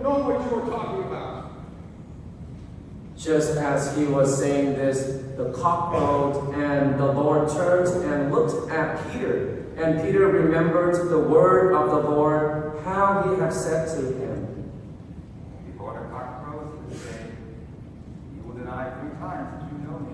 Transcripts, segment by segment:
know what you are talking about. Just as he was saying this, the cock crowed, and the Lord turned and looked at Peter. And Peter remembered the word of the Lord, how he had said to him, Before the cock crows this day, you will deny 3 times that you know me.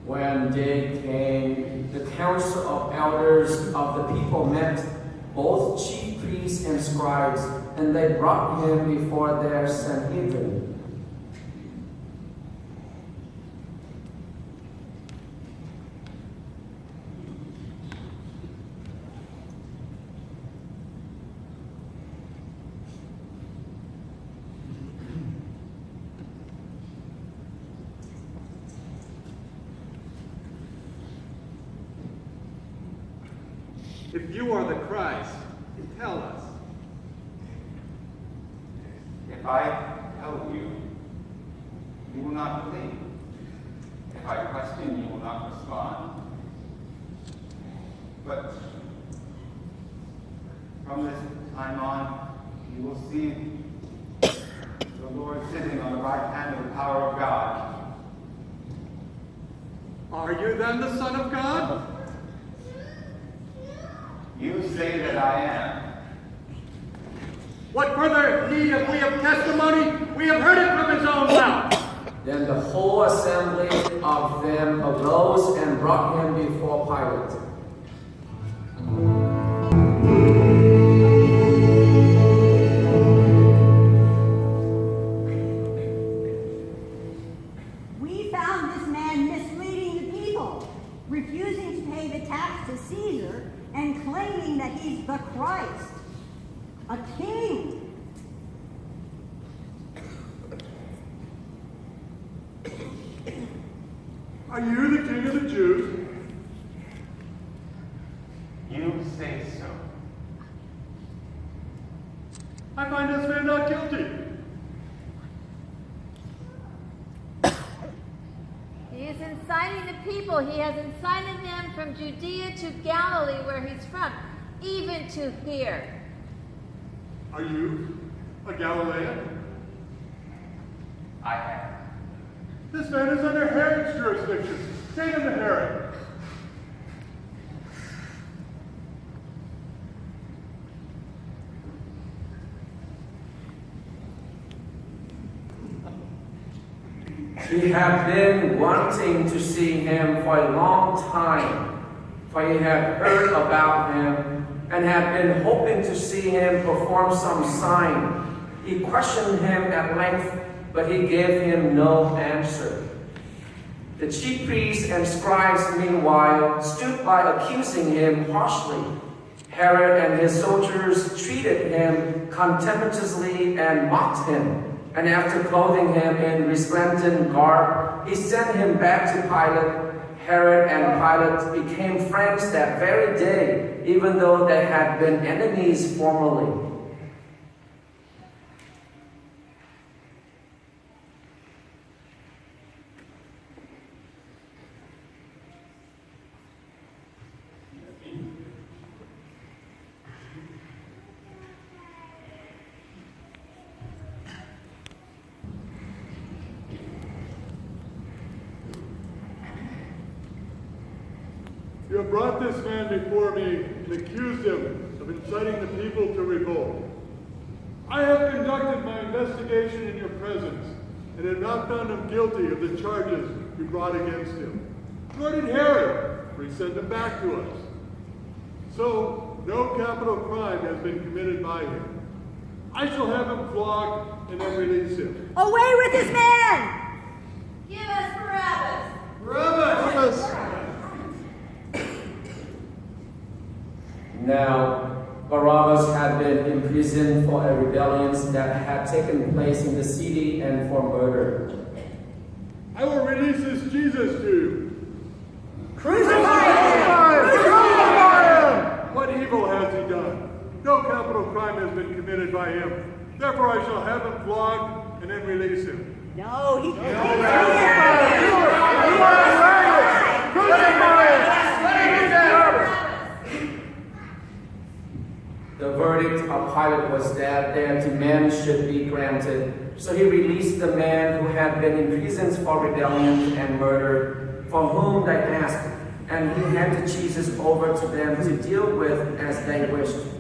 When day came, the council of elders of the people met, both chief priests and scribes, and they brought him before their Sanhedrin. If you are the Christ, tell us. If I tell you, you will not believe. If I question, you will not respond. But from this time on, you will see the Lord sitting on the right hand of the power of God. Are you then the Son of God? You say that I am. What further need have we of testimony? We have heard it from his own mouth. Then the whole assembly of them arose and brought him before Pilate. We found this man misleading the people, refusing to pay the tax to Caesar and claiming that he's the Christ, a king. Are you the King of the Jews? You say so. I find this man not guilty. He is inciting the people. He has incited them from Judea to Galilee, where he's from, even to here. Are you a Galilean? I am. This man is under Herod's jurisdiction. Take him to Herod. He had been wanting to see him for a long time, for he had heard about him and had been hoping to see him perform some sign. He questioned him at length, but he gave him no answer. The chief priests and scribes, meanwhile, stood by accusing him harshly. Herod and his soldiers treated him contemptuously and mocked him. And after clothing him in resplendent garb, he sent him back to Pilate. Herod and Pilate became friends that very day, even though they had been enemies formerly. You have brought this man before me and accused him of inciting the people to revolt. I have conducted my investigation in your presence and have not found him guilty of the charges you brought against him. Nor did Herod, for he sent him back to us. So, no capital crime has been committed by him. I shall have him flogged and then release him. Away with this man! Give us Barabbas. Now, Barabbas had been imprisoned for a rebellion that had taken place in the city and for murder. I will release this Jesus to you. Crucify him! Crucify him! What evil has he done? No capital crime has been committed by him. Therefore I shall have him flogged and then release him. No, he can't. The verdict of Pilate was that their demand should be granted. So he released the man who had been imprisoned for rebellion and murder, for whom they asked, and he handed Jesus over to them to deal with as they wished.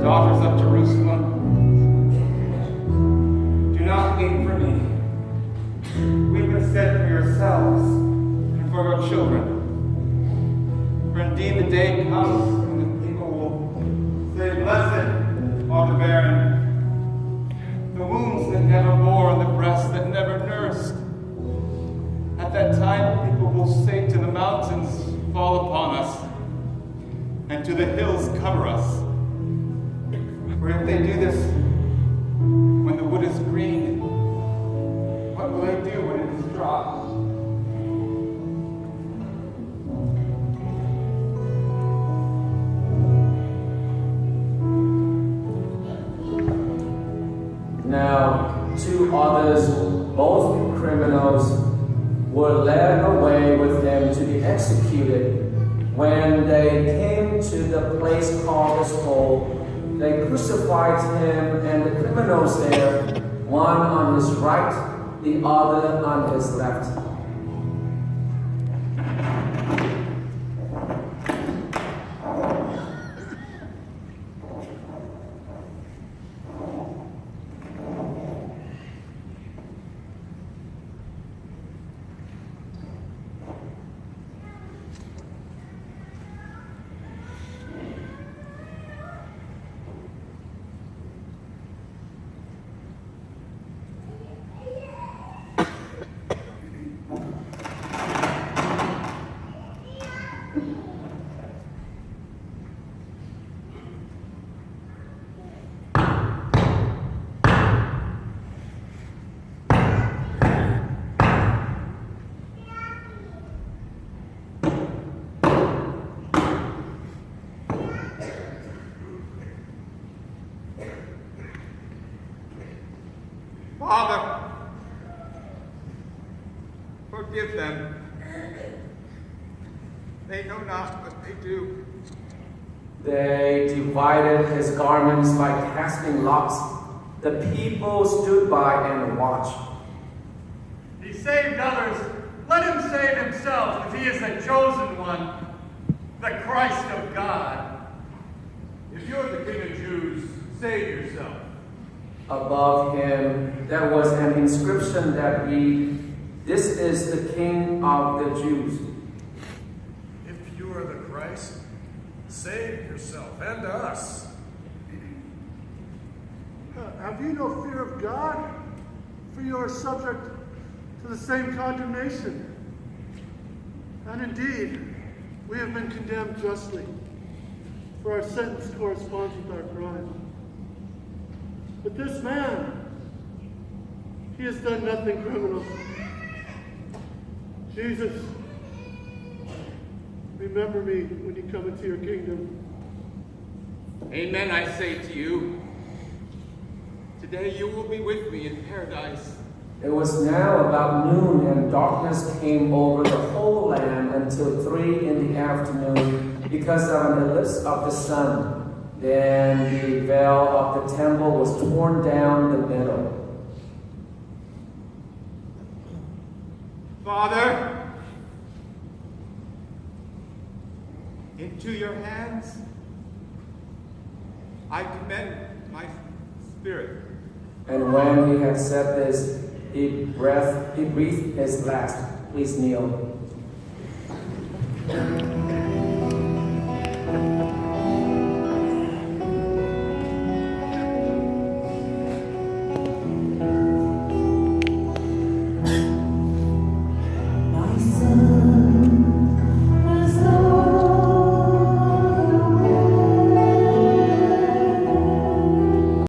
Daughters of Jerusalem, do not weep for me. Weep instead for yourselves and for your children. For indeed the day comes when the people will say, "Blessed are the barren, the wombs that never bore and the breasts that never nursed." At that time people will say to the mountains, "Fall upon us," and to the hills, "Cover us." For if they do this when the wood is green, what will they do when it is dry? Now, two others, both criminals, were led away with him to be executed. When they came to the place called the Skull, they crucified him and the criminals there, one on his right, the other on his left. Father, forgive them. They know not what they do. They divided his garments by casting lots. The people stood by and watched. He saved others. Let him save himself if he is the chosen one, the Christ of God. If you're the King of Jews, save yourself. Above him there was an inscription that read, "This is the King of the Jews." If you are the Christ, save yourself and us. Have you no fear of God? For you are subject to the same condemnation. And indeed, we have been condemned justly, for our sentence corresponds with our crime. But this man, he has done nothing criminal. Jesus, remember me when you come into your kingdom. Amen, I say to you, today you will be with me in paradise. It was now about noon, and darkness came over the whole land until 3 in the afternoon, because of an eclipse of the sun. Then the veil of the temple was torn down the middle. Father, into your hands I commend my spirit. And when he had said this, he breathed his last. Please kneel. Amen.